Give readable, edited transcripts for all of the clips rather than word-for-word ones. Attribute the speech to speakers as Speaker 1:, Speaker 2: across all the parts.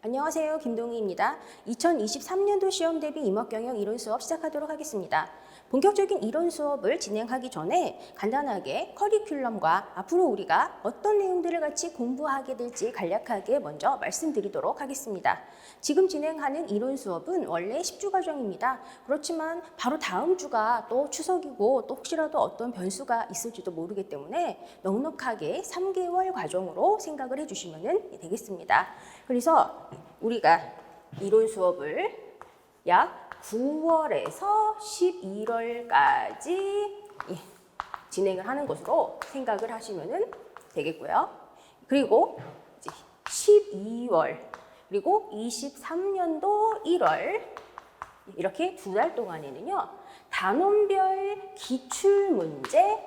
Speaker 1: 안녕하세요. 김동희입니다. 2023년도 시험 대비 임업경영 이론 수업 시작하도록 하겠습니다. 본격적인 이론 수업을 진행하기 전에 간단하게 커리큘럼과 앞으로 우리가 어떤 내용들을 같이 공부하게 될지 간략하게 먼저 말씀드리도록 하겠습니다. 지금 진행하는 이론 수업은 원래 10주 과정입니다. 그렇지만 바로 다음 주가 또 추석이고 또 혹시라도 어떤 변수가 있을지도 모르기 때문에 넉넉하게 3개월 과정으로 생각을 해주시면 되겠습니다. 그래서 우리가 이론 수업을 약 9월에서 11월까지 진행을 하는 것으로 생각을 하시면 되겠고요. 그리고 이제 12월 그리고 23년도 1월 이렇게 두 달 동안에는요. 단원별 기출문제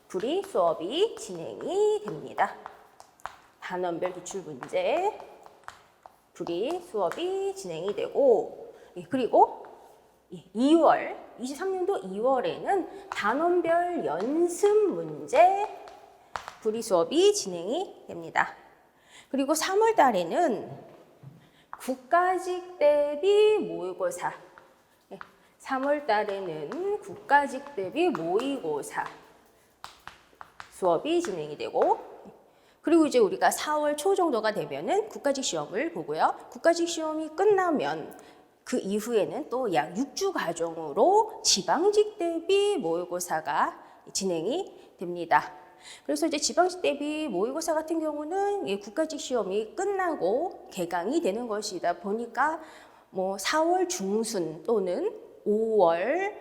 Speaker 1: 풀이 수업이 진행이 됩니다. 단원별 기출문제 풀이 수업이 진행이 되고 그리고 2월, 23년도 2월에는 단원별 연습 문제 풀이 수업이 진행이 됩니다. 그리고 3월 달에는 국가직 대비 모의고사 3월 달에는 국가직 대비 모의고사 수업이 진행이 되고 그리고 이제 우리가 4월 초 정도가 되면은 국가직 시험을 보고요. 국가직 시험이 끝나면 그 이후에는 또 약 6주 과정으로 지방직 대비 모의고사가 진행이 됩니다. 그래서 이제 지방직 대비 모의고사 같은 경우는 국가직 시험이 끝나고 개강이 되는 것이다 보니까 뭐 4월 중순 또는 5월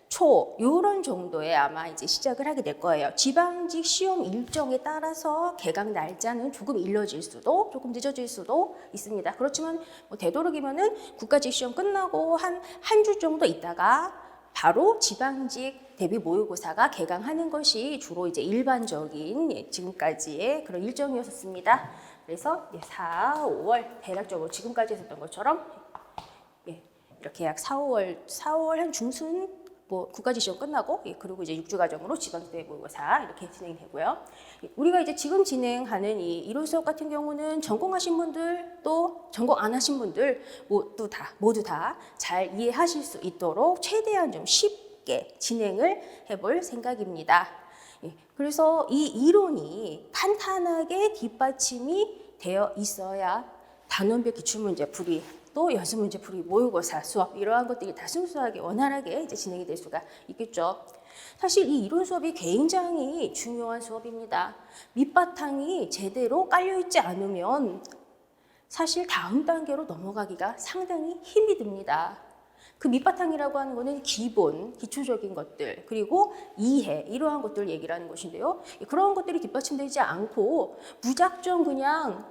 Speaker 1: 초 이런 정도에 아마 이제 시작을 하게 될 거예요. 지방직 시험 일정에 따라서 개강 날짜는 조금 일러질 수도 조금 늦어질 수도 있습니다. 그렇지만 뭐 되도록이면은 국가직 시험 끝나고 한 주 정도 있다가 바로 지방직 대비 모의고사가 개강하는 것이 주로 이제 일반적인 지금까지의 그런 일정이었습니다. 그래서 4, 5월 대략적으로 지금까지 했었던 것처럼 이렇게 약 4, 5월 한 중순 뭐 국가직 시험 끝나고 그리고 이제 6주 과정으로 지방대 모의고사 이렇게 진행이 되고요. 우리가 이제 지금 진행하는 이 이론 수업 같은 경우는 전공하신 분들 또 전공 안 하신 분들 모두 다 잘 이해하실 수 있도록 최대한 좀 쉽게 진행을 해볼 생각입니다. 그래서 이 이론이 탄탄하게 뒷받침이 되어 있어야 단원별 기출문제 풀이 또 연습문제 풀이, 모의고사, 수업 이러한 것들이 다 순수하게 원활하게 이제 진행이 될 수가 있겠죠. 사실 이 이론 수업이 굉장히 중요한 수업입니다. 밑바탕이 제대로 깔려있지 않으면 사실 다음 단계로 넘어가기가 상당히 힘이 듭니다. 그 밑바탕이라고 하는 것은 기본, 기초적인 것들, 그리고 이해, 이러한 것들을 얘기를 하는 것인데요. 그런 것들이 뒷받침되지 않고 무작정 그냥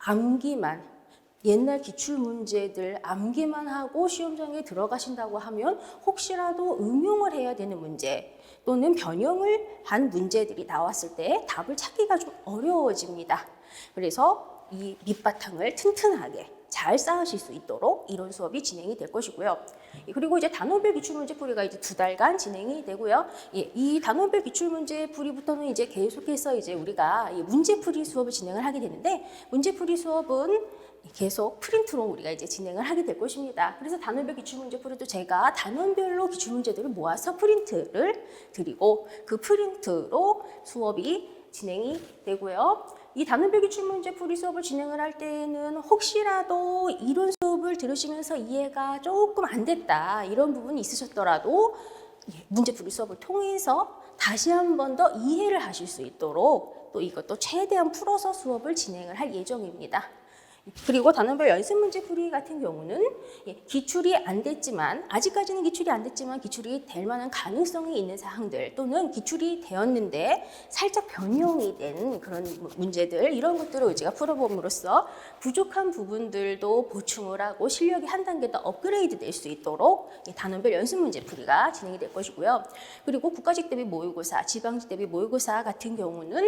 Speaker 1: 암기만 옛날 기출문제들 암기만 하고 시험장에 들어가신다고 하면 혹시라도 응용을 해야 되는 문제 또는 변형을 한 문제들이 나왔을 때 답을 찾기가 좀 어려워집니다. 그래서 이 밑바탕을 튼튼하게 잘 쌓으실 수 있도록 이론 수업이 진행이 될 것이고요. 그리고 이제 단원별 기출문제 풀이가 이제 2달간 진행이 되고요. 이 단원별 기출문제 풀이부터는 이제 계속해서 이제 우리가 문제풀이 수업을 진행을 하게 되는데 문제풀이 수업은 계속 프린트로 우리가 이제 진행을 하게 될 것입니다. 그래서 단원별 기출문제 풀이도 제가 단원별로 기출문제들을 모아서 프린트를 드리고 그 프린트로 수업이 진행이 되고요. 이 단원별 기출문제 풀이 수업을 진행을 할 때는 혹시라도 이론 수업을 들으시면서 이해가 조금 안 됐다 이런 부분이 있으셨더라도 문제풀이 수업을 통해서 다시 한 번 더 이해를 하실 수 있도록 또 이것도 최대한 풀어서 수업을 진행을 할 예정입니다. 그리고 단원별 연습 문제 풀이 같은 경우는 기출이 안 됐지만 아직까지는 기출이 안 됐지만 기출이 될 만한 가능성이 있는 사항들 또는 기출이 되었는데 살짝 변형이 된 그런 문제들 이런 것들을 제가 풀어봄으로써 부족한 부분들도 보충을 하고 실력이 한 단계 더 업그레이드 될 수 있도록 단원별 연습 문제 풀이가 진행이 될 것이고요. 그리고 국가직 대비 모의고사, 지방직 대비 모의고사 같은 경우는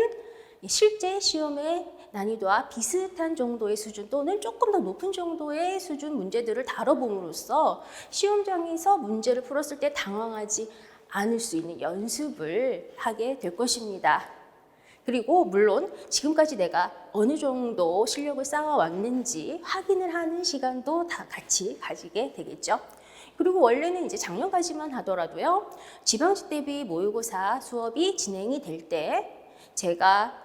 Speaker 1: 실제 시험의 난이도와 비슷한 정도의 수준 또는 조금 더 높은 정도의 수준 문제들을 다뤄봄으로써 시험장에서 문제를 풀었을 때 당황하지 않을 수 있는 연습을 하게 될 것입니다. 그리고 물론 지금까지 내가 어느 정도 실력을 쌓아왔는지 확인을 하는 시간도 다 같이 가지게 되겠죠. 그리고 원래는 이제 작년까지만 하더라도요, 지방직 대비 모의고사 수업이 진행이 될 때 제가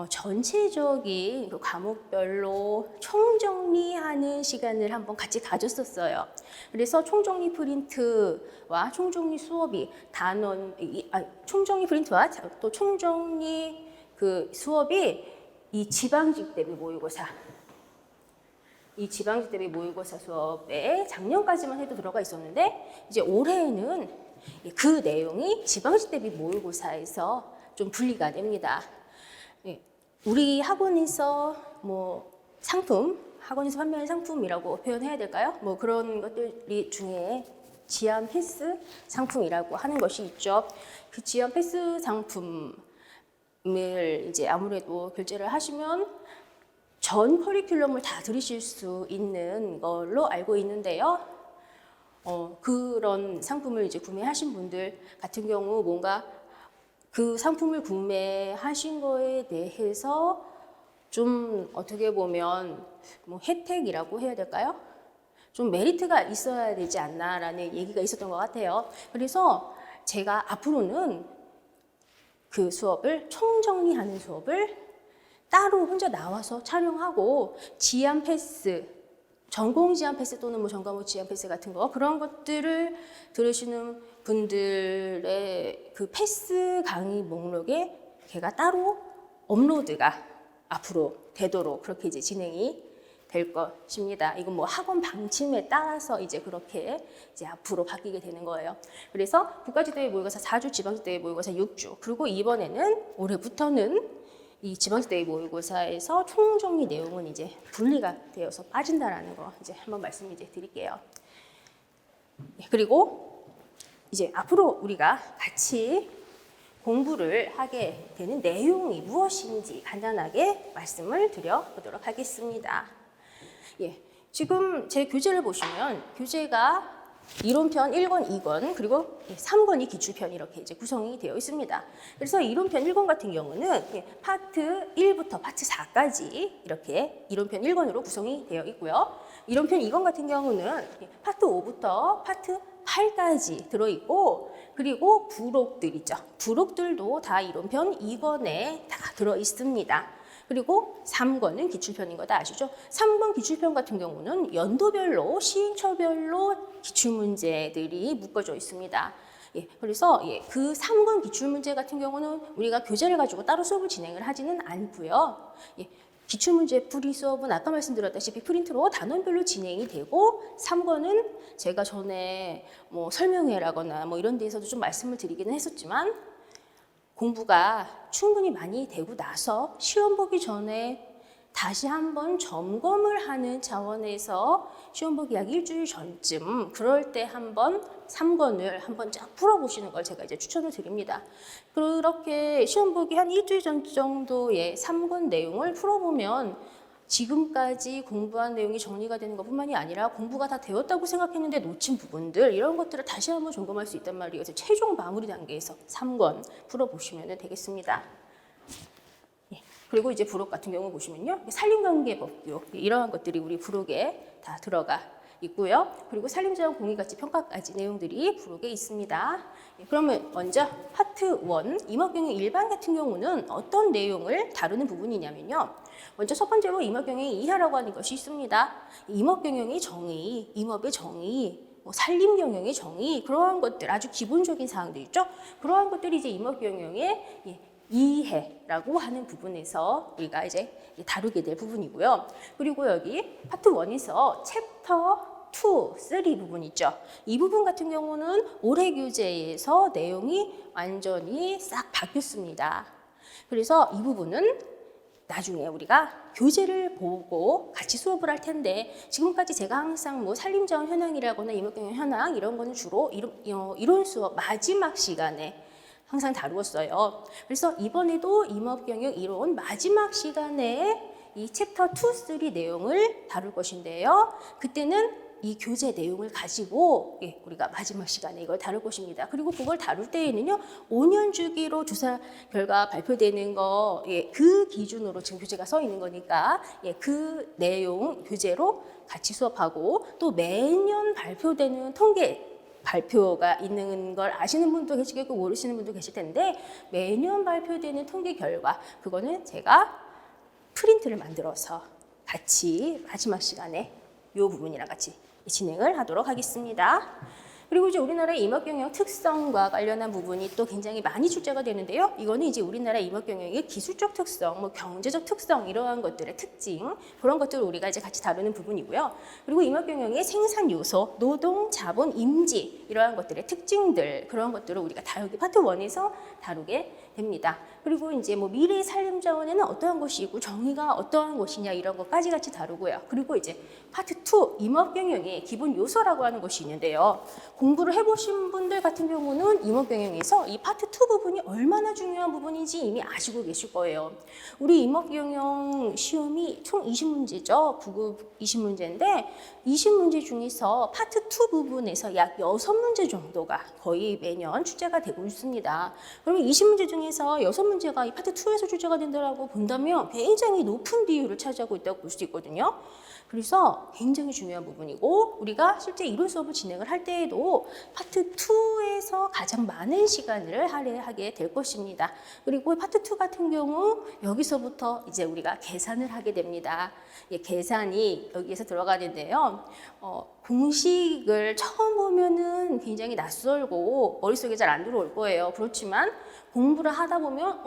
Speaker 1: 전체적인 그 과목별로 총정리하는 시간을 한번 같이 가졌었어요. 그래서 총정리 프린트와 총정리 수업이 총정리 프린트와 또 총정리 그 수업이 이 지방직 대비 모의고사 수업에 작년까지만 해도 들어가 있었는데 이제 올해는 그 내용이 지방직 대비 모의고사에서 좀 분리가 됩니다. 우리 학원에서 학원에서 판매하는 상품이라고 표현해야 될까요? 그런 것들 중에 지안 패스 상품이라고 하는 것이 있죠. 그 지안 패스 상품을 이제 아무래도 결제를 하시면 전 커리큘럼을 다 들으실 수 있는 걸로 알고 있는데요. 그런 상품을 이제 구매하신 분들 같은 경우 뭔가 그 상품을 구매하신 거에 대해서 좀 어떻게 보면 혜택이라고 해야 될까요? 좀 메리트가 있어야 되지 않나라는 얘기가 있었던 것 같아요. 그래서 제가 앞으로는 그 수업을 총정리하는 수업을 따로 혼자 나와서 촬영하고 지안 패스, 전공 지안 패스 또는 전과목 지안 패스 같은 거 그런 것들을 들으시는 분들의 그 패스 강의 목록에 걔가 따로 업로드가 앞으로 되도록 그렇게 이제 진행이 될 것입니다. 이건 학원 방침에 따라서 이제 그렇게 이제 앞으로 바뀌게 되는 거예요. 그래서 국가직대회 모의고사 4주, 지방직대회 모의고사 6주, 그리고 이번에는 올해부터는 이 지방직대회 모의고사에서 총정리 내용은 이제 분리가 되어서 빠진다라는 거 이제 한번 말씀 이제 드릴게요. 그리고 이제 앞으로 우리가 같이 공부를 하게 되는 내용이 무엇인지 간단하게 말씀을 드려보도록 하겠습니다. 지금 제 교재를 보시면 교재가 이론편 1권, 2권, 그리고 3권이 기출편 이렇게 이제 구성이 되어 있습니다. 그래서 이론편 1권 같은 경우는 파트 1부터 파트 4까지 이렇게 이론편 1권으로 구성이 되어 있고요. 이론편 2권 같은 경우는 파트 5부터 파트 8까지 들어있고, 그리고 부록들 있죠. 부록들도 다 이론편 2권에 다 들어있습니다. 그리고 3권은 기출편인 거 다 아시죠? 3권 기출편 같은 경우는 연도별로, 시행처별로 기출문제들이 묶어져 있습니다. 그래서 그 3권 기출문제 같은 경우는 우리가 교재를 가지고 따로 수업을 진행을 하지는 않고요. 기출문제 풀이 수업은 아까 말씀드렸다시피 프린트로 단원별로 진행이 되고, 3권은 제가 전에 설명회라거나 이런 데에서도 좀 말씀을 드리기는 했었지만, 공부가 충분히 많이 되고 나서 시험 보기 전에 다시 한번 점검을 하는 차원에서 시험 보기 약 일주일 전쯤 그럴 때 한번 3권을 한번 쫙 풀어보시는 걸 제가 이제 추천을 드립니다. 그렇게 시험 보기 한 일주일 전 정도의 3권 내용을 풀어보면 지금까지 공부한 내용이 정리가 되는 것뿐만이 아니라 공부가 다 되었다고 생각했는데 놓친 부분들, 이런 것들을 다시 한번 점검할 수 있단 말이에요. 그래서 최종 마무리 단계에서 3권 풀어보시면 되겠습니다. 그리고 이제 부록 같은 경우 보시면요, 산림관계법규 이러한 것들이 우리 부록에 다 들어가 있고요. 그리고 산림자원 공익가치 평가까지 내용들이 부록에 있습니다. 그러면 먼저 파트 1 임업경영 일반 같은 경우는 어떤 내용을 다루는 부분이냐면요. 먼저 첫 번째로 임업경영의 이하라고 하는 것이 있습니다. 임업경영의 정의, 임업의 정의, 산림경영의 정의, 그러한 것들 아주 기본적인 사항들 있죠. 그러한 것들이 이제 임업경영의 이해라고 하는 부분에서 우리가 이제 다루게 될 부분이고요. 그리고 여기 파트 1에서 챕터 2, 3 부분 있죠. 이 부분 같은 경우는 올해 교재에서 내용이 완전히 싹 바뀌었습니다. 그래서 이 부분은 나중에 우리가 교재를 보고 같이 수업을 할 텐데, 지금까지 제가 항상 산림자원 현황이라거나 임업경영 현황 이런 거는 주로 이론 수업 마지막 시간에 항상 다루었어요. 그래서 이번에도 임업경영 이론 마지막 시간에 이 챕터 2, 3 내용을 다룰 것인데요. 그때는 이 교재 내용을 가지고 우리가 마지막 시간에 이걸 다룰 것입니다. 그리고 그걸 다룰 때에는요, 5년 주기로 조사 결과 발표되는 거, 그 기준으로 지금 교재가 써 있는 거니까 그 내용 교재로 같이 수업하고, 또 매년 발표되는 통계 발표가 있는 걸 아시는 분도 계시겠고 모르시는 분도 계실 텐데, 매년 발표되는 통계 결과, 그거는 제가 프린트를 만들어서 같이 마지막 시간에 이 부분이랑 같이 진행을 하도록 하겠습니다. 그리고 이제 우리나라의 임업경영 특성과 관련한 부분이 또 굉장히 많이 출제가 되는데요. 이거는 이제 우리나라 임업경영의 기술적 특성, 뭐 경제적 특성, 이러한 것들의 특징, 그런 것들을 우리가 이제 같이 다루는 부분이고요. 그리고 임업경영의 생산 요소, 노동, 자본, 임지, 이러한 것들의 특징들, 그런 것들을 우리가 다 여기 파트 1에서 다루게 됩니다. 그리고 이제 뭐 미래의 산림 자원에는 어떠한 것이 있고 정의가 어떠한 것이냐, 이런 것까지 같이 다루고요. 그리고 이제 파트 2, 임업경영의 기본 요소라고 하는 것이 있는데요. 공부를 해보신 분들 같은 경우는 임업경영에서 이 파트 2 부분이 얼마나 중요한 부분인지 이미 아시고 계실 거예요. 우리 임업경영 시험이 총 20문제죠. 9급 20문제인데 20문제 중에서 파트 2 부분에서 약 6문제 정도가 거의 매년 출제가 되고 있습니다. 그러면 20문제 중에서 6문제가 이 파트 2에서 출제가 된다고 본다면 굉장히 높은 비율을 차지하고 있다고 볼 수 있거든요. 그래서 굉장히 중요한 부분이고, 우리가 실제 이론 수업을 진행을 할 때에도 파트 2에서 가장 많은 시간을 할애하게 될 것입니다. 그리고 파트 2 같은 경우 여기서부터 이제 우리가 계산을 하게 됩니다. 계산이 여기에서 들어가는데요. 공식을 처음 보면은 굉장히 낯설고 머릿속에 잘 안 들어올 거예요. 그렇지만 공부를 하다 보면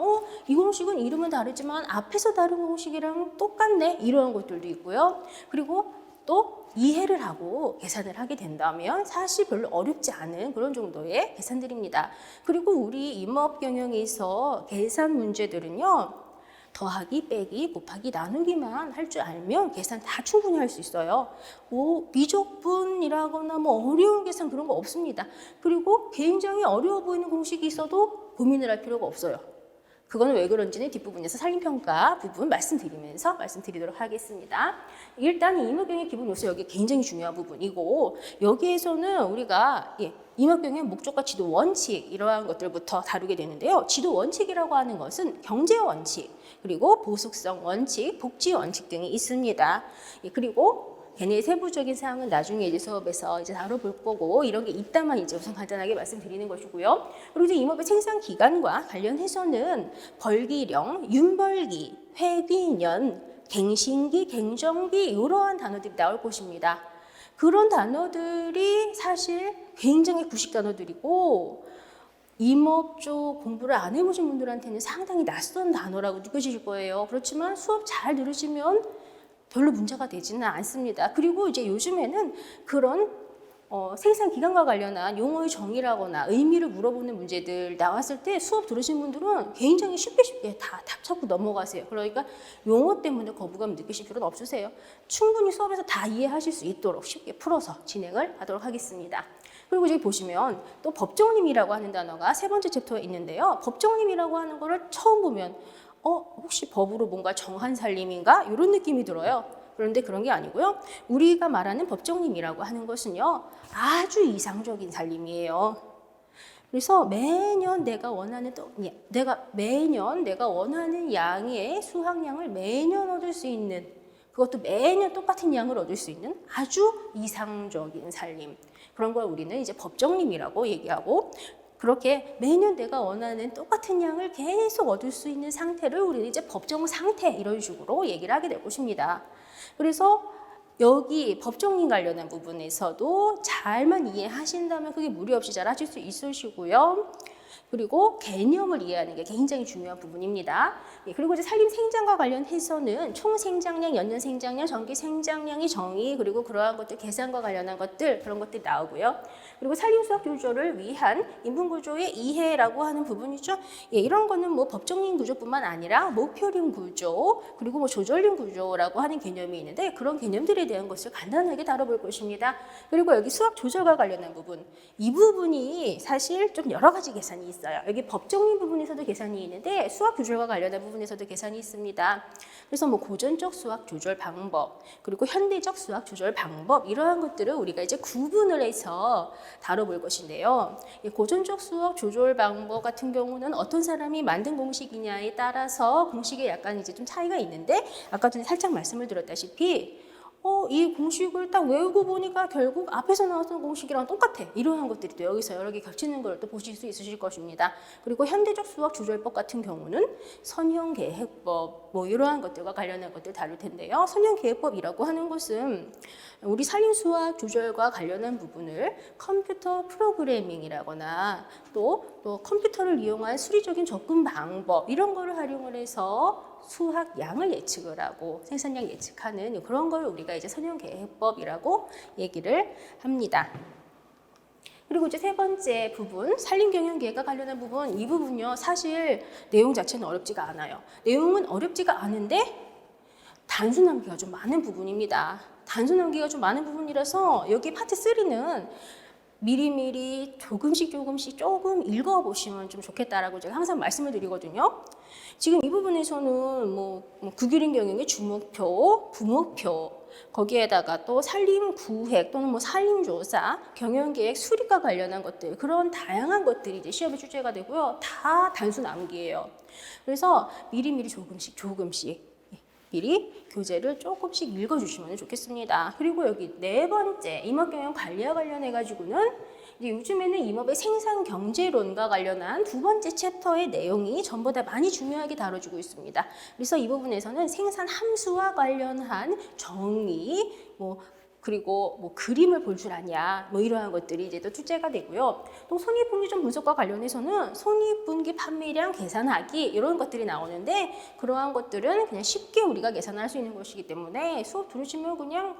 Speaker 1: 이 공식은 이름은 다르지만 앞에서 다른 공식이랑 똑같네, 이러한 것들도 있고요. 그리고 또 이해를 하고 계산을 하게 된다면 사실 별로 어렵지 않은 그런 정도의 계산들입니다. 그리고 우리 임업경영에서 계산 문제들은요, 더하기, 빼기, 곱하기, 나누기만 할 줄 알면 계산 다 충분히 할 수 있어요. 뭐 미적분이라거나 뭐 어려운 계산 그런 거 없습니다. 그리고 굉장히 어려워 보이는 공식이 있어도 고민을 할 필요가 없어요. 그거는 왜 그런지는 뒷부분에서 산림평가 부분 말씀드리도록 하겠습니다. 일단 이 임업경영의 기본 요소, 여기 굉장히 중요한 부분이고, 여기에서는 우리가 임업경영의 목적과 지도 원칙, 이러한 것들부터 다루게 되는데요. 지도 원칙이라고 하는 것은 경제 원칙, 그리고 보수성 원칙, 복지 원칙 등이 있습니다. 그리고 걔네의 세부적인 사항은 나중에 이제 수업에서 이제 다뤄볼 거고, 이런 게 있다만 이제 우선 간단하게 말씀드리는 것이고요. 그리고 이제 임업의 생산 기간과 관련해서는 벌기령, 윤벌기, 회기년, 갱신기, 갱정기, 이러한 단어들이 나올 것입니다. 그런 단어들이 사실 굉장히 구식 단어들이고, 임업 쪽 공부를 안 해보신 분들한테는 상당히 낯선 단어라고 느껴지실 거예요. 그렇지만 수업 잘 들으시면 별로 문제가 되지는 않습니다. 그리고 이제 요즘에는 그런 생산 기간과 관련한 용어의 정의라거나 의미를 물어보는 문제들 나왔을 때 수업 들으신 분들은 굉장히 쉽게 다 답 찾고 넘어가세요. 그러니까 용어 때문에 거부감 느끼실 필요는 없으세요. 충분히 수업에서 다 이해하실 수 있도록 쉽게 풀어서 진행을 하도록 하겠습니다. 그리고 여기 보시면 또 법정림이라고 하는 단어가 세 번째 챕터에 있는데요. 법정림이라고 하는 거를 처음 보면 혹시 법으로 뭔가 정한 살림인가? 이런 느낌이 들어요. 그런데 그런 게 아니고요. 우리가 말하는 법정림이라고 하는 것은요, 아주 이상적인 살림이에요. 그래서 매년 내가 원하는 양의 수확량을 매년 얻을 수 있는, 그것도 매년 똑같은 양을 얻을 수 있는 아주 이상적인 살림. 그런 걸 우리는 이제 법정림이라고 얘기하고, 그렇게 매년 내가 원하는 똑같은 양을 계속 얻을 수 있는 상태를 우리는 이제 법정 상태, 이런 식으로 얘기를 하게 될 것입니다. 그래서 여기 법정림 관련한 부분에서도 잘만 이해하신다면 그게 무리 없이 잘 하실 수 있으시고요. 그리고 개념을 이해하는 게 굉장히 중요한 부분입니다. 그리고 이제 산림 생장과 관련해서는 총 생장량, 연년 생장량, 정기 생장량의 정의, 그리고 그러한 것들 계산과 관련한 것들, 그런 것들이 나오고요. 그리고 산림수학 조절을 위한 인분구조의 이해라고 하는 부분이죠. 예, 이런 거는 뭐 법정림 구조뿐만 아니라 목표림 구조, 그리고 뭐 조절림 구조라고 하는 개념이 있는데 그런 개념들에 대한 것을 간단하게 다뤄볼 것입니다. 그리고 여기 수학 조절과 관련한 부분, 이 부분이 사실 좀 여러 가지 계산이 있어요. 여기 법정림 부분에서도 계산이 있는데 수학 조절과 관련한 부분에서도 계산이 있습니다. 그래서 뭐 고전적 수학 조절 방법, 그리고 현대적 수학 조절 방법, 이러한 것들을 우리가 이제 구분을 해서 다뤄볼 것인데요. 이 고전적 수학 조절 방법 같은 경우는 어떤 사람이 만든 공식이냐에 따라서 공식에 약간 이제 좀 차이가 있는데, 아까 전에 살짝 말씀을 드렸다시피 이 공식을 딱 외우고 보니까 결국 앞에서 나왔던 공식이랑 똑같아. 이러한 것들이 또 여기서 여러 개 겹치는 걸 또 보실 수 있으실 것입니다. 그리고 현대적 수학 조절법 같은 경우는 선형계획법, 뭐 이러한 것들과 관련한 것들 다룰 텐데요. 선형계획법이라고 하는 것은 우리 산림수학 조절과 관련한 부분을 컴퓨터 프로그래밍이라거나 또 컴퓨터를 이용한 수리적인 접근 방법, 이런 거를 활용을 해서 수학 양을 예측을 하고 생산량 예측하는 그런 걸 우리가 이제 선형계획법이라고 얘기를 합니다. 그리고 이제 세 번째 부분, 산림경영계획과 관련한 부분, 이 부분요 사실 내용 자체는 어렵지가 않아요. 내용은 어렵지가 않은데 단순함기가 좀 많은 부분입니다. 단순함기가 좀 많은 부분이라서 여기 파트 3는 미리미리 조금씩 조금 읽어보시면 좀 좋겠다라고 제가 항상 말씀을 드리거든요. 지금 이 부분에서는 뭐 구규림 경영의 주목표, 부목표, 거기에다가 또 산림구획 또는 뭐 산림조사, 경영계획 수립과 관련한 것들, 그런 다양한 것들이 이제 시험에 출제가 되고요. 다 단순 암기예요. 그래서 미리미리 조금씩 미리 교재를 조금씩 읽어주시면 좋겠습니다. 그리고 여기 네 번째, 임업경영 관리와 관련해가지고는 이제 요즘에는 임업의 생산 경제론과 관련한 두 번째 챕터의 내용이 전부 다 많이 중요하게 다뤄지고 있습니다. 그래서 이 부분에서는 생산 함수와 관련한 정의, 그리고 뭐 그림을 볼 줄 아냐, 뭐 이러한 것들이 이제 또 출제가 되고요. 또 손익분기점 분석과 관련해서는 손익분기 판매량 계산하기, 이런 것들이 나오는데 그러한 것들은 그냥 쉽게 우리가 계산할 수 있는 것이기 때문에 수업 들으시면 그냥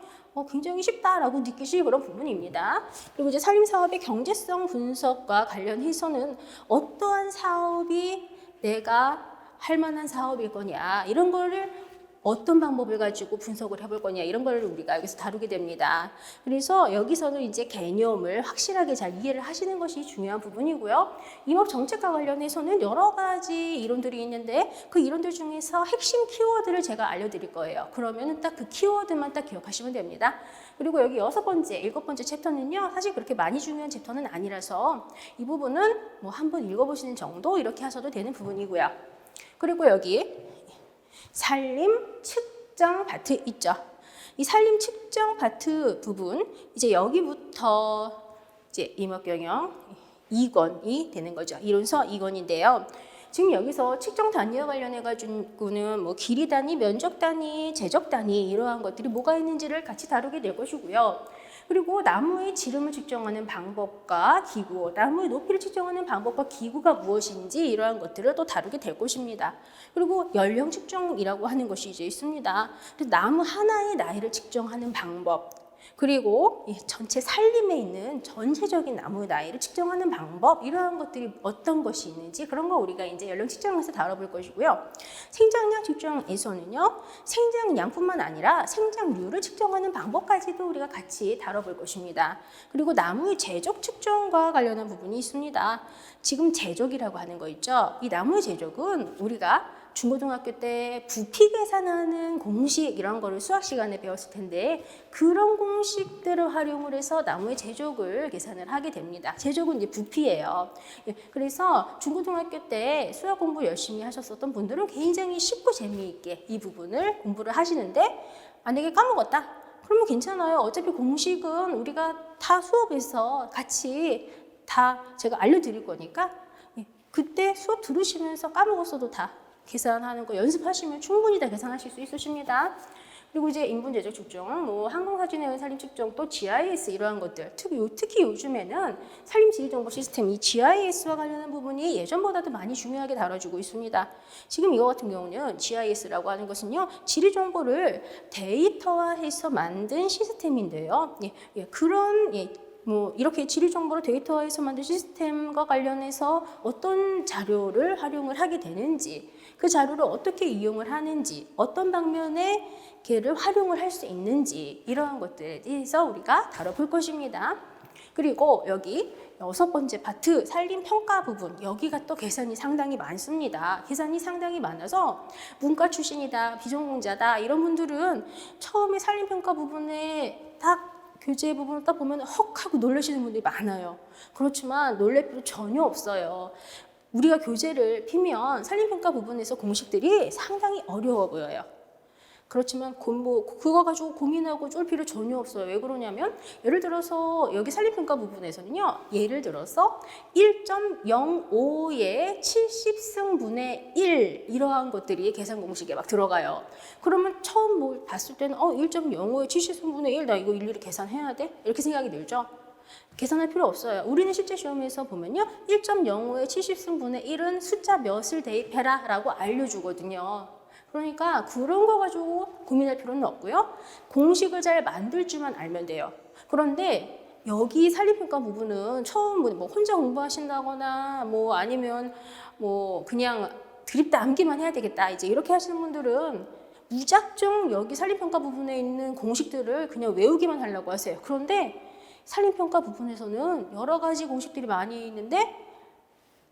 Speaker 1: 굉장히 쉽다라고 느끼실 그런 부분입니다. 그리고 이제 산림사업의 경제성 분석과 관련해서는 어떠한 사업이 내가 할 만한 사업일 거냐, 이런 거를 어떤 방법을 가지고 분석을 해볼 거냐, 이런 걸 우리가 여기서 다루게 됩니다. 그래서 여기서는 이제 개념을 확실하게 잘 이해를 하시는 것이 중요한 부분이고요. 임업 정책과 관련해서는 여러 가지 이론들이 있는데 그 이론들 중에서 핵심 키워드를 제가 알려드릴 거예요. 그러면 딱 그 키워드만 딱 기억하시면 됩니다. 그리고 여기 일곱 번째 챕터는요, 사실 그렇게 많이 중요한 챕터는 아니라서 이 부분은 뭐 한번 읽어보시는 정도 이렇게 하셔도 되는 부분이고요. 그리고 여기 산림 측정 파트 있죠. 이 산림 측정 파트 부분, 이제 여기부터 이제 임업경영 2권이 되는 거죠. 이론서 2권인데요. 지금 여기서 측정 단위와 관련해 가지고는 뭐 길이 단위, 면적 단위, 제적 단위, 이러한 것들이 뭐가 있는지를 같이 다루게 될 것이고요. 그리고 나무의 지름을 측정하는 방법과 기구, 나무의 높이를 측정하는 방법과 기구가 무엇인지, 이러한 것들을 또 다루게 될 것입니다. 그리고 연령 측정이라고 하는 것이 이제 있습니다. 나무 하나의 나이를 측정하는 방법, 그리고 전체 산림에 있는 전체적인 나무의 나이를 측정하는 방법, 이러한 것들이 어떤 것이 있는지, 그런 거 우리가 이제 연령 측정에서 다뤄볼 것이고요. 생장량 측정에서는요, 생장량뿐만 아니라 생장률을 측정하는 방법까지도 우리가 같이 다뤄볼 것입니다. 그리고 나무의 제적 측정과 관련한 부분이 있습니다. 지금 제적이라고 하는 거 있죠. 이 나무의 제적은 우리가 중고등학교 때 부피 계산하는 공식, 이런 거를 수학 시간에 배웠을 텐데 그런 공식들을 활용을 해서 나무의 제적을 계산을 하게 됩니다. 제적은 이제 부피예요. 그래서 중고등학교 때 수학 공부 열심히 하셨었던 분들은 굉장히 쉽고 재미있게 이 부분을 공부를 하시는데, 만약에 까먹었다? 그러면 괜찮아요. 어차피 공식은 우리가 다 수업에서 같이 다 제가 알려드릴 거니까 그때 수업 들으시면서 까먹었어도 다 계산하는 거 연습하시면 충분히 다 계산하실 수 있으십니다. 그리고 이제 인분 제적 측정, 뭐 항공사진에 의한 산림 측정, 또 GIS, 이러한 것들, 특히 요즘에는 산림 지리 정보 시스템, 이 GIS와 관련한 부분이 예전보다도 많이 중요하게 다뤄지고 있습니다. 지금 이거 같은 경우는 GIS라고 하는 것은요, 지리 정보를 데이터화해서 만든 시스템인데요. 그런 뭐 이렇게 지리 정보를 데이터화해서 만든 시스템과 관련해서 어떤 자료를 활용을 하게 되는지, 그 자료를 어떻게 이용을 하는지, 어떤 방면에 걔를 활용을 할 수 있는지, 이러한 것들에 대해서 우리가 다뤄볼 것입니다. 그리고 여기 6번째 파트 산림평가 부분, 여기가 또 계산이 상당히 많습니다. 계산이 상당히 많아서 문과 출신이다, 비전공자다 이런 분들은 처음에 산림평가 부분에 딱 교재 부분을 딱 보면 헉 하고 놀라시는 분들이 많아요. 그렇지만 놀랄 필요 전혀 없어요. 우리가 교재를 피면 산림평가 부분에서 공식들이 상당히 어려워 보여요. 그렇지만 그거 가지고 고민하고 쫄 필요 전혀 없어요. 왜 그러냐면 예를 들어서 여기 산림평가 부분에서는요. 예를 들어서 1.05의 70승분의 1 이러한 것들이 계산 공식에 막 들어가요. 그러면 처음 뭘 봤을 때는 1.05의 70승분의 1 나 이거 일일이 계산해야 돼? 이렇게 생각이 들죠. 계산할 필요 없어요. 우리는 실제 시험에서 보면요. 1.05의 70승분의 1은 숫자 몇을 대입해라 라고 알려주거든요. 그러니까 그런 거 가지고 고민할 필요는 없고요. 공식을 잘 만들 줄만 알면 돼요. 그런데 여기 산림평가 부분은 처음 뭐 혼자 공부하신다거나 뭐 아니면 뭐 그냥 드립다 암기만 해야 되겠다 이제 이렇게 하시는 분들은 무작정 여기 산림평가 부분에 있는 공식들을 그냥 외우기만 하려고 하세요. 그런데 산림평가 부분에서는 여러 가지 공식들이 많이 있는데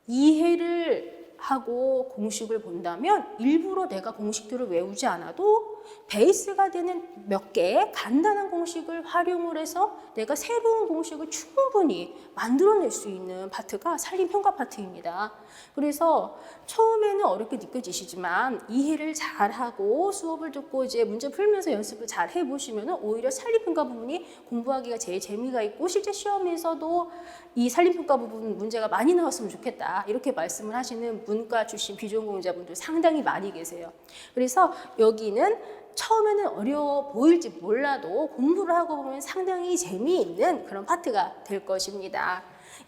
Speaker 1: 이해를 하고 공식을 본다면 일부러 내가 공식들을 외우지 않아도 베이스가 되는 몇 개의 간단한 공식을 활용을 해서 내가 새로운 공식을 충분히 만들어낼 수 있는 파트가 산림평가 파트입니다. 그래서 처음에는 어렵게 느껴지시지만 이해를 잘하고 수업을 듣고 이제 문제 풀면서 연습을 잘 해보시면 오히려 산림평가 부분이 공부하기가 제일 재미가 있고 실제 시험에서도 이 산림평가 부분 문제가 많이 나왔으면 좋겠다 이렇게 말씀을 하시는 문과 출신 비전공자분들 상당히 많이 계세요. 그래서 여기는 처음에는 어려워 보일지 몰라도 공부를 하고 보면 상당히 재미있는 그런 파트가 될 것입니다.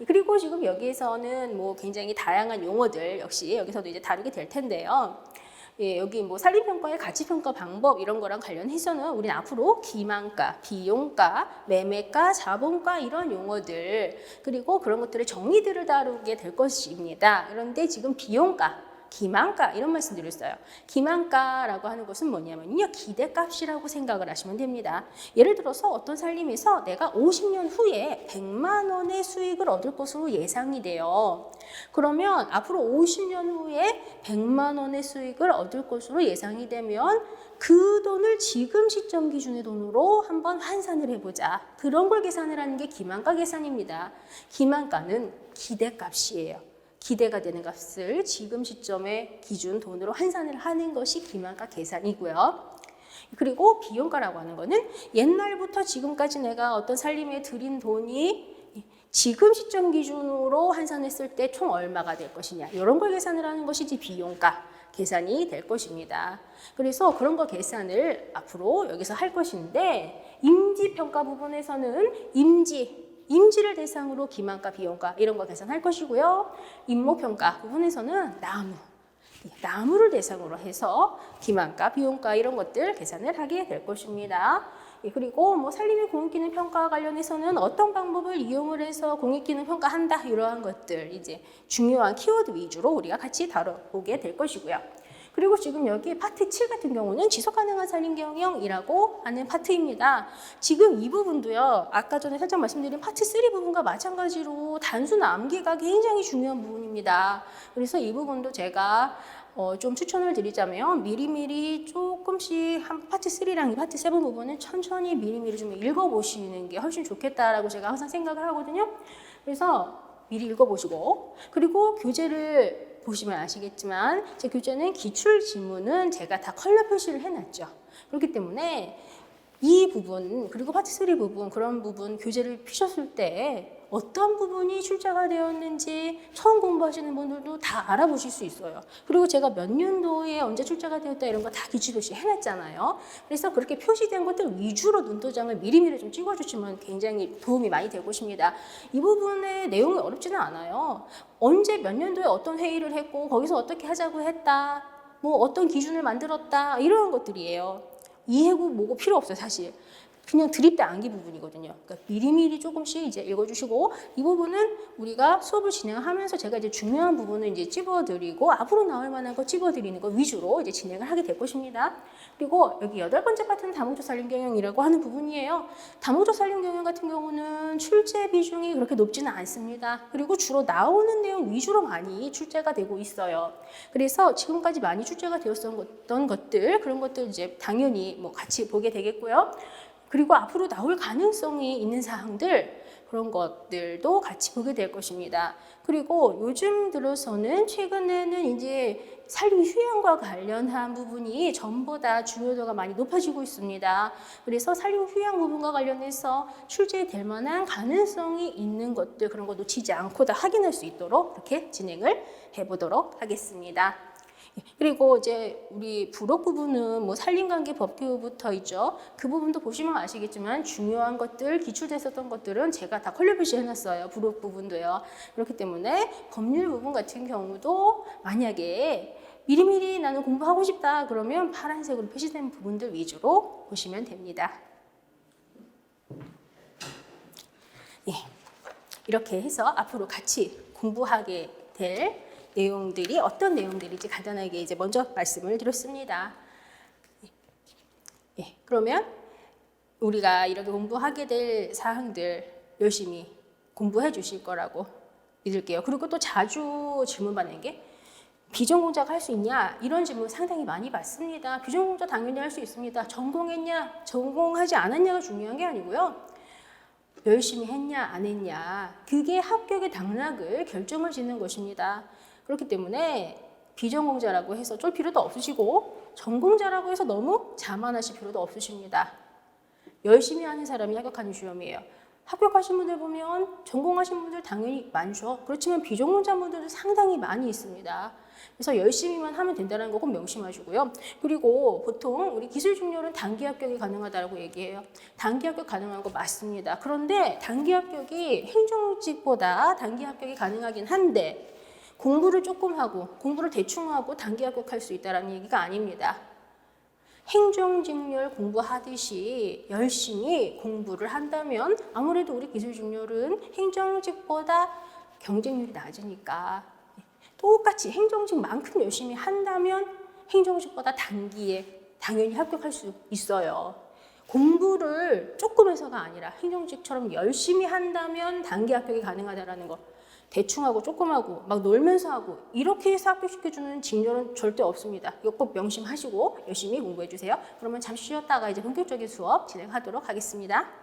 Speaker 1: 그리고 지금 여기에서는 뭐 굉장히 다양한 용어들 역시 여기서도 이제 다루게 될 텐데요. 예, 여기 뭐 산림평가의 가치평가 방법 이런 거랑 관련해서는 우리는 앞으로 기만가, 비용가, 매매가, 자본가 이런 용어들 그리고 그런 것들의 정의들을 다루게 될 것입니다. 그런데 지금 비용가, 기만가 이런 말씀 드렸어요. 기만가라고 하는 것은 뭐냐면요. 기대값이라고 생각을 하시면 됩니다. 예를 들어서 어떤 산림에서 내가 50년 후에 100만 원의 수익을 얻을 것으로 예상이 돼요. 그러면 앞으로 50년 후에 100만 원의 수익을 얻을 것으로 예상이 되면 그 돈을 지금 시점 기준의 돈으로 한번 환산을 해보자. 그런 걸 계산을 하는 게 기만가 계산입니다. 기만가는 기대값이에요. 기대가 되는 값을 지금 시점의 기준 돈으로 환산을 하는 것이 기만가 계산이고요. 그리고 비용가라고 하는 거는 옛날부터 지금까지 내가 어떤 살림에 들인 돈이 지금 시점 기준으로 환산했을 때 총 얼마가 될 것이냐 이런 걸 계산을 하는 것이 비용가 계산이 될 것입니다. 그래서 그런 거 계산을 앞으로 여기서 할 것인데 임지평가 부분에서는 임지를 대상으로 기만가, 비용가 이런 거 계산할 것이고요. 임목평가 부분에서는 나무를 대상으로 해서 기만가, 비용가 이런 것들 계산을 하게 될 것입니다. 그리고 뭐 산림의 공익기능 평가와 관련해서는 어떤 방법을 이용을 해서 공익기능 평가한다 이러한 것들 이제 중요한 키워드 위주로 우리가 같이 다뤄보게 될 것이고요. 그리고 지금 여기 파트 7 같은 경우는 지속가능한 산림 경영이라고 하는 파트입니다. 지금 이 부분도요. 아까 전에 살짝 말씀드린 파트 3 부분과 마찬가지로 단순 암기가 굉장히 중요한 부분입니다. 그래서 이 부분도 제가 좀 추천을 드리자면 미리미리 조금씩 한 파트 3랑 이 파트 7 부분은 천천히 미리미리 좀 읽어보시는 게 훨씬 좋겠다라고 제가 항상 생각을 하거든요. 그래서 미리 읽어보시고 그리고 교재를 보시면 아시겠지만 제 교재는 기출 지문은 제가 다 컬러 표시를 해놨죠. 그렇기 때문에 이 부분 그리고 파트 3 부분 그런 부분 교재를 피셨을 때 어떤 부분이 출제가 되었는지 처음 공부하시는 분들도 다 알아보실 수 있어요. 그리고 제가 몇 년도에 언제 출제가 되었다 이런 거 다 기출 표시 해놨잖아요. 그래서 그렇게 표시된 것들 위주로 눈도장을 미리미리 좀 찍어주시면 굉장히 도움이 많이 될 것입니다. 이 부분의 내용이 어렵지는 않아요. 언제 몇 년도에 어떤 회의를 했고 거기서 어떻게 하자고 했다. 뭐 어떤 기준을 만들었다. 이런 것들이에요. 이해고 뭐고 필요 없어요 사실. 그냥 드립대 암기 부분이거든요. 그러니까 미리미리 조금씩 이제 읽어주시고 이 부분은 우리가 수업을 진행하면서 제가 이제 중요한 부분을 이제 찝어드리고 앞으로 나올 만한 거 찝어드리는 거 위주로 이제 진행을 하게 될 것입니다. 그리고 여기 8번째 파트는 다목적 살림 경영이라고 하는 부분이에요. 다목적 살림 경영 같은 경우는 출제 비중이 그렇게 높지는 않습니다. 그리고 주로 나오는 내용 위주로 많이 출제가 되고 있어요. 그래서 지금까지 많이 출제가 되었던 것들 그런 것들 이제 당연히 뭐 같이 보게 되겠고요. 그리고 앞으로 나올 가능성이 있는 사항들 그런 것들도 같이 보게 될 것입니다. 그리고 요즘 들어서는 최근에는 이제 살림 휴양과 관련한 부분이 전보다 중요도가 많이 높아지고 있습니다. 그래서 살림 휴양 부분과 관련해서 출제될 만한 가능성이 있는 것들 그런 거 놓치지 않고 다 확인할 수 있도록 이렇게 진행을 해보도록 하겠습니다. 그리고 이제 우리 부록 부분은 뭐 산림관계 법규부터 있죠. 그 부분도 보시면 아시겠지만 중요한 것들, 기출됐었던 것들은 제가 다 컬러 표시해놨어요. 부록 부분도요. 그렇기 때문에 법률 부분 같은 경우도 만약에 미리미리 나는 공부하고 싶다 그러면 파란색으로 표시된 부분들 위주로 보시면 됩니다. 예, 이렇게 해서 앞으로 같이 공부하게 될 내용들이 어떤 내용들인지 간단하게 이제 먼저 말씀을 드렸습니다. 예, 그러면 우리가 이렇게 공부하게 될 사항들 열심히 공부해 주실 거라고 믿을게요. 그리고 또 자주 질문받는 게 비전공자가 할 수 있냐? 이런 질문 상당히 많이 받습니다. 비전공자 당연히 할 수 있습니다. 전공했냐? 전공하지 않았냐가 중요한 게 아니고요. 열심히 했냐? 안 했냐? 그게 합격의 당락을 결정을 짓는 것입니다. 그렇기 때문에 비전공자라고 해서 쫄 필요도 없으시고 전공자라고 해서 너무 자만하실 필요도 없으십니다. 열심히 하는 사람이 합격하는 시험이에요. 합격하신 분들 보면 전공하신 분들 당연히 많죠. 그렇지만 비전공자분들도 상당히 많이 있습니다. 그래서 열심히만 하면 된다는 거 꼭 명심하시고요. 그리고 보통 우리 기술중졸은 단기 합격이 가능하다고 얘기해요. 단기 합격 가능한 거 맞습니다. 그런데 단기 합격이 행정직보다 단기 합격이 가능하긴 한데 공부를 조금 하고 공부를 대충 하고 단기 합격할 수 있다는 얘기가 아닙니다. 행정직렬 공부하듯이 열심히 공부를 한다면 아무래도 우리 기술직렬은 행정직보다 경쟁률이 낮으니까 똑같이 행정직만큼 열심히 한다면 행정직보다 단기에 당연히 합격할 수 있어요. 공부를 조금 해서가 아니라 행정직처럼 열심히 한다면 단기 합격이 가능하다는 거. 대충 하고 조금 하고 막 놀면서 하고 이렇게 해서 합격시켜주는 직렬은 절대 없습니다. 이거 꼭 명심하시고 열심히 공부해 주세요. 그러면 잠시 쉬었다가 이제 본격적인 수업 진행하도록 하겠습니다.